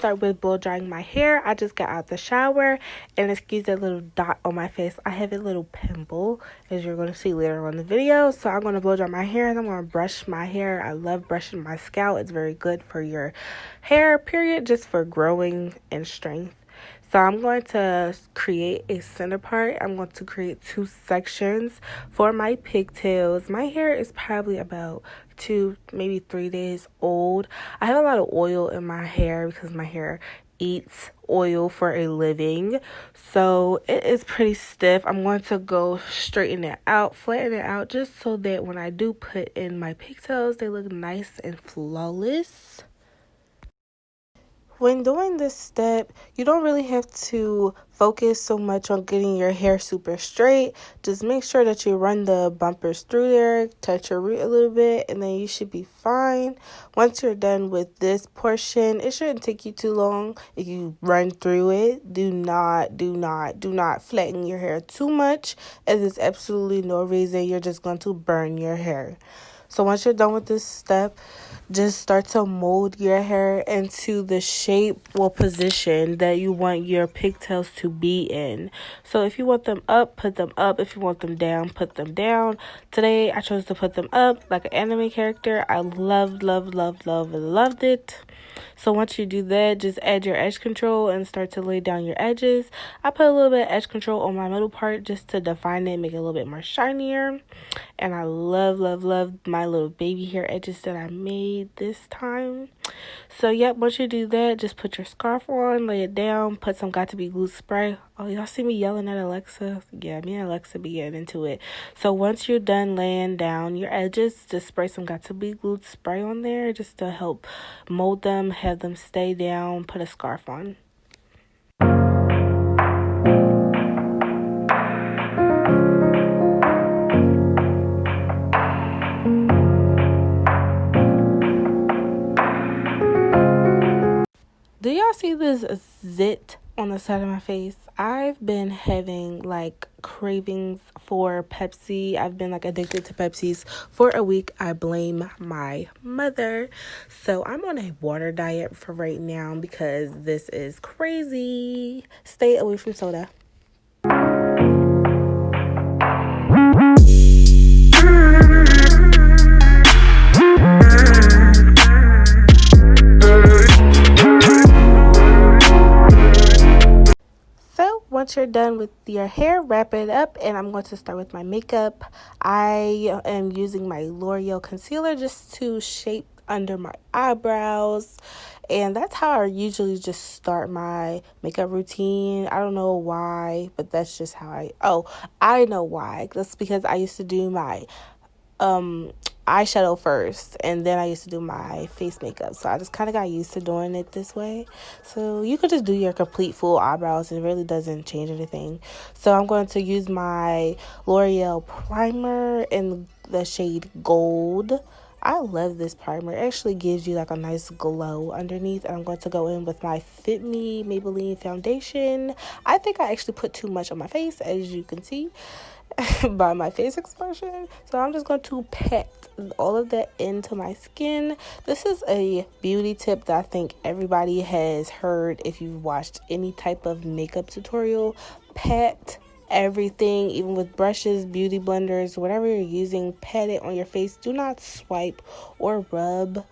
start with blow drying my hair. I just got out the shower, and excuse that little dot on my face. I have a little pimple, as you're going to see later on the video. So I'm going to blow dry my hair, and I'm going to brush my hair. I love brushing my scalp. It's very good for your hair, period, just for growing and strength. So I'm going to create a center part. I'm going to create 2 sections for my pigtails. My hair is probably about 2, maybe 3 days old. I have a lot of oil in my hair because my hair eats oil for a living. So it is pretty stiff. I'm going to go straighten it out, flatten it out, just so that when I do put in my pigtails, they look nice and flawless. When doing this step, you don't really have to focus so much on getting your hair super straight. Just make sure that you run the bumpers through there, touch your root a little bit, and then you should be fine. Once you're done with this portion, it shouldn't take you too long if you run through it. Do not flatten your hair too much, as there's absolutely no reason. You're just going to burn your hair. So once you're done with this step, just start to mold your hair into the shape or position that you want your pigtails to be in. So if you want them up, put them up. If you want them down, put them down. Today, I chose to put them up like an anime character. I loved it. So once you do that, just add your edge control and start to lay down your edges. I put a little bit of edge control on my middle part just to define it, make it a little bit more shinier. And I love my little baby hair edges that I made this time. So yep, once you do that, just put your scarf on, lay it down, put some Got To Be Glue spray. Oh, y'all see me yelling at Alexa? Yeah, me and Alexa be getting into it. So once you're done laying down your edges, just spray some Got To Be Glue spray on there just to help mold them, have them stay down, put a scarf on. Do y'all see this zit on the side of my face? I've been having like cravings for Pepsi. I've been like addicted to Pepsis for a week. I blame my mother. So I'm on a water diet for right now because this is crazy. Stay away from soda. Once you're done with your hair, wrap it up, and I'm going to start with my makeup. I am using my L'Oreal concealer just to shape under my eyebrows, and that's how I usually just start my makeup routine. I don't know why, but that's just how I know why. That's because I used to do my eyeshadow first, and then I used to do my face makeup, so I just kind of got used to doing it this way. So you could just do your complete full eyebrows. It really doesn't change anything. So I'm going to use my L'Oreal primer in the shade Gold. I love this primer. It actually gives you like a nice glow underneath. And I'm going to go in with my Fit Me Maybelline foundation. I think I actually put too much on my face, as you can see by my face expression. So I'm just going to pat all of that into my skin. This is a beauty tip that I think everybody has heard if you've watched any type of makeup tutorial. Pat everything, even with brushes, beauty blenders, whatever you're using, pat it on your face. Do not swipe or rub.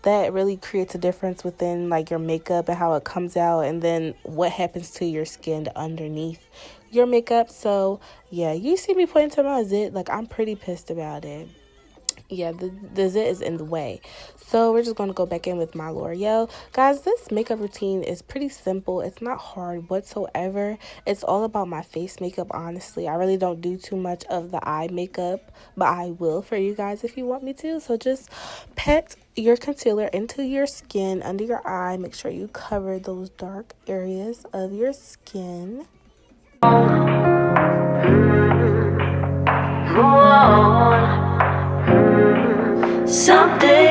That really creates a difference within like your makeup and how it comes out, and then what happens to your skin underneath your makeup. So yeah, you see me pointing to my zit, like I'm pretty pissed about it. Yeah, the zit is in the way. So we're just going to go back in with my L'Oreal. Guys, this makeup routine is pretty simple. It's not hard whatsoever. It's all about my face makeup, honestly. I really don't do too much of the eye makeup, but I will for you guys if you want me to. So just pat your concealer into your skin, under your eye. Make sure you cover those dark areas of your skin. Someday.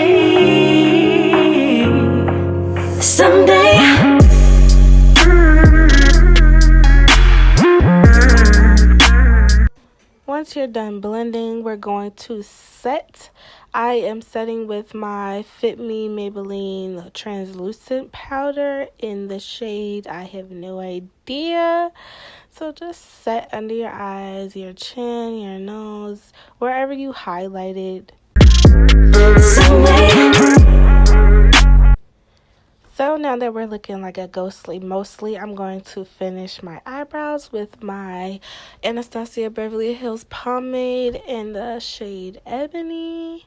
Once you're done blending, we're going to set. I am setting with my Fit Me Maybelline translucent powder in the shade I have no idea. So just set under your eyes, your chin, your nose, wherever you highlighted. So now that we're looking like a ghostly mostly, I'm going to finish my eyebrows with my Anastasia Beverly Hills pomade in the shade Ebony.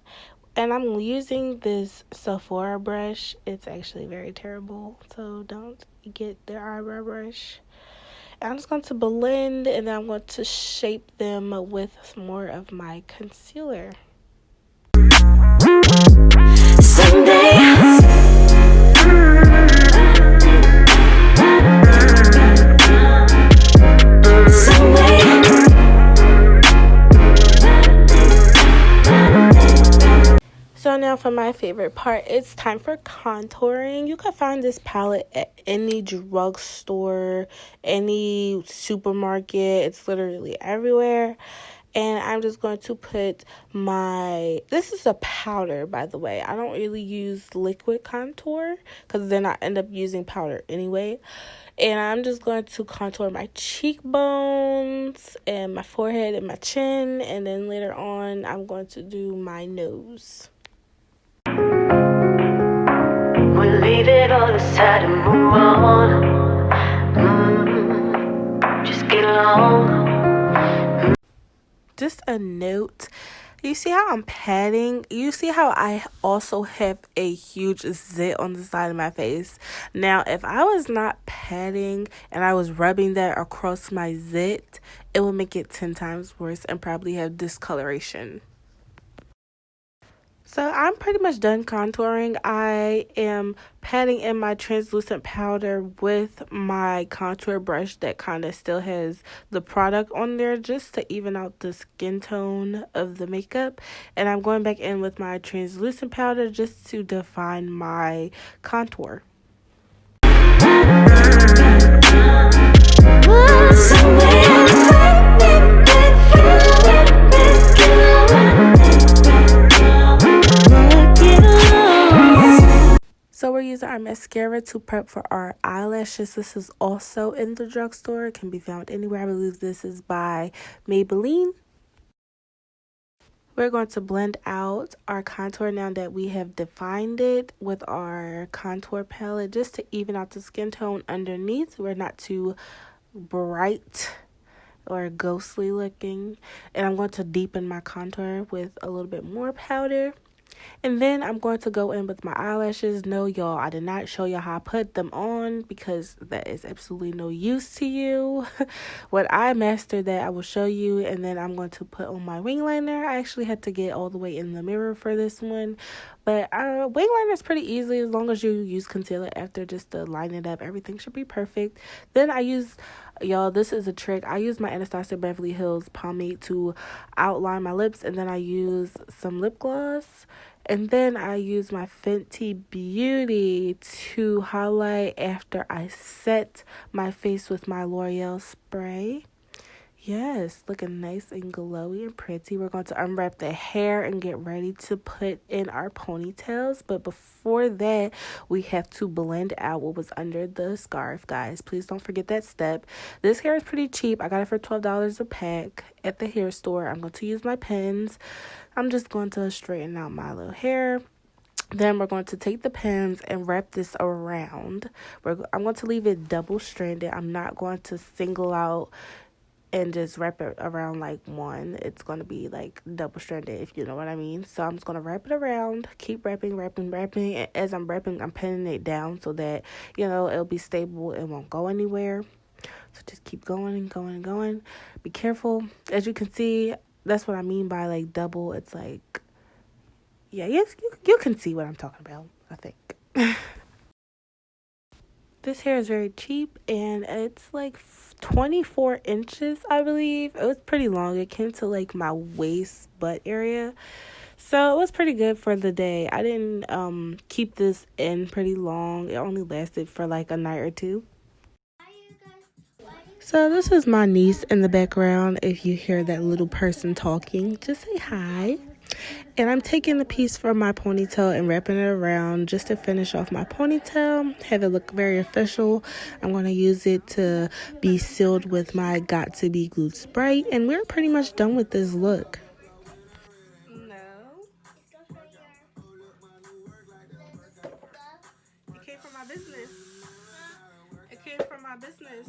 And I'm using this Sephora brush. It's actually very terrible, so don't get the eyebrow brush. And I'm just going to blend, and then I'm going to shape them with more of my concealer. So now for my favorite part, it's time for contouring. You can find this palette at any drugstore, any supermarket. It's literally everywhere. And I'm just going to put this is a powder, by the way. I don't really use liquid contour because then I end up using powder anyway. And I'm just going to contour my cheekbones and my forehead and my chin. And then later on, I'm going to do my nose. We'll leave it all aside and move on. Just get along. Just a note. You see how I'm patting? You see how I also have a huge zit on the side of my face? Now, if I was not patting and I was rubbing that across my zit, it would make it 10 times worse and probably have discoloration. So I'm pretty much done contouring. I am patting in my translucent powder with my contour brush that kind of still has the product on there just to even out the skin tone of the makeup. And I'm going back in with my translucent powder just to define my contour. So we're using our mascara to prep for our eyelashes. This is also in the drugstore. It can be found anywhere. I believe this is by Maybelline. We're going to blend out our contour now that we have defined it with our contour palette just to even out the skin tone underneath. We're not too bright or ghostly looking. And I'm going to deepen my contour with a little bit more powder. And then I'm going to go in with my eyelashes. No, y'all, I did not show y'all how I put them on because that is absolutely no use to you. When I master that, I will show you. And then I'm going to put on my wing liner. I actually had to get all the way in the mirror for this one. But wing liner is pretty easy as long as you use concealer after just to line it up. Everything should be perfect. Then I use, y'all, this is a trick. I use my Anastasia Beverly Hills pomade to outline my lips. And then I use some lip gloss. And then I use my Fenty Beauty to highlight after I set my face with my L'Oreal spray. Yes, looking nice and glowy and pretty. We're going to unwrap the hair and get ready to put in our ponytails. But before that, we have to blend out what was under the scarf, guys. Please don't forget that step. This hair is pretty cheap. I got it for $12 a pack at the hair store. I'm going to use my pins. I'm just going to straighten out my little hair. Then we're going to take the pins and wrap this around. I'm going to leave it double-stranded. I'm not going to single out and just wrap it around like one. It's going to be like double-stranded, if you know what I mean. So I'm just going to wrap it around, keep wrapping. And as I'm wrapping, I'm pinning it down so that, it'll be stable. It won't go anywhere. So just keep going and going and going. Be careful. As you can see, that's what I mean by like double. It's like, yeah, yes, you can see what I'm talking about, I think. This hair is very cheap and it's like 24 inches, I believe. It was pretty long. It came to like my waist butt area. So it was pretty good for the day. I didn't keep this in pretty long. It only lasted for like a night or two. So this is my niece in the background. If you hear that little person talking, just say hi. And I'm taking a piece from my ponytail and wrapping it around just to finish off my ponytail, have it look very official. I'm going to use it to be sealed with my Got To Be Glued spray. And we're pretty much done with this look. No. It came from my business. It came from my business.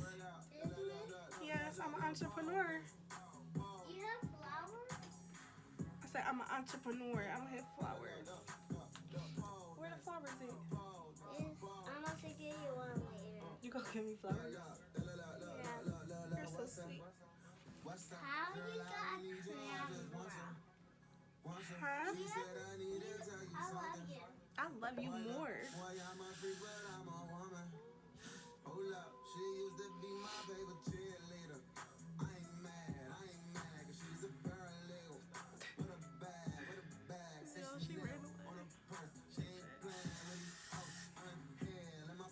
Yes, I'm an entrepreneur. You have flowers? I said I'm an entrepreneur. I don't have flowers. Where the flowers at? I'm gonna give you one later. You gonna give me flowers? Yeah. You're so sweet. How you got a crown brow? Huh? I love you. I love you more.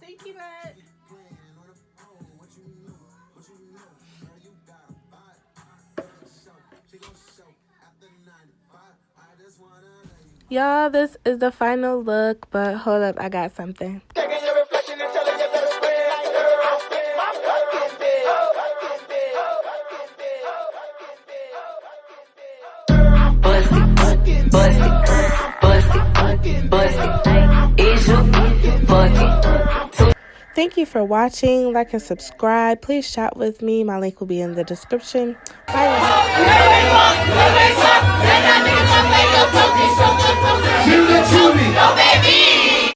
Thank you, Matt. Y'all, this is the final look, but hold up, I got something. Thank you for watching. Like and subscribe. Please shop with me. My link will be in the description. Bye.